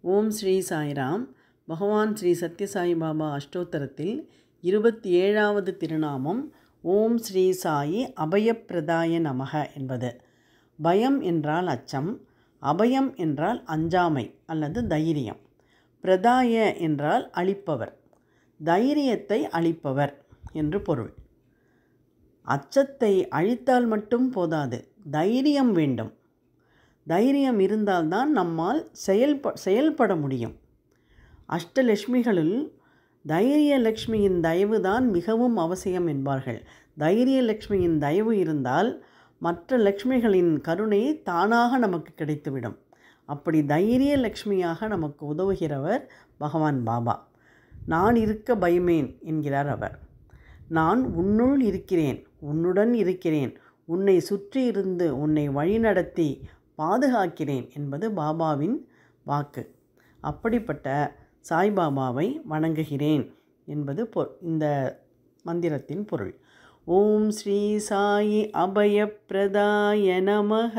ஓம் ஸ்ரீ சாய்ராம். பகவான் ஸ்ரீ சத்யசாயி பாபா அஷ்டோத்தரத்தில் 27வது திருநாமம் ஓம் ஸ்ரீ சாயி அபயப்பிரதாய நமக என்பது. பயம் என்றால் அச்சம், அபயம் என்றால் அஞ்சாமை அல்லது தைரியம், பிரதாய என்றால் அளிப்பவர், தைரியத்தை அளிப்பவர் என்று பொருள். அச்சத்தை அழித்தால் மட்டும் போதாது, தைரியம் வேண்டும். தைரியம் இருந்தால்தான் நம்மால் செயல்பட முடியும். அஷ்டலட்சுமிகளில் தைரியலட்சுமியின் தயவு தான் மிகவும் அவசியம் என்பார்கள். தைரியலட்சுமியின் தயவு இருந்தால் மற்ற லட்சுமிகளின் கருணை தானாக நமக்கு கிடைத்துவிடும். அப்படி தைரியலட்சுமியாக நமக்கு உதவுகிறவர் பகவான் பாபா. நான் இருக்க பயமேன் என்கிறார் அவர். நான் உன்னுள் இருக்கிறேன், உன்னுடன் இருக்கிறேன், உன்னை சுற்றி இருந்து உன்னை வழிநடத்தி பாதுகாக்கிறேன் என்பது பாபாவின் வாக்கு. அப்படிப்பட்ட சாய்பாபாவை வணங்குகிறேன் என்பது இந்த மந்திரத்தின் பொருள். ஓம் ஸ்ரீ சாயி அபயப்பிரதாய நமக.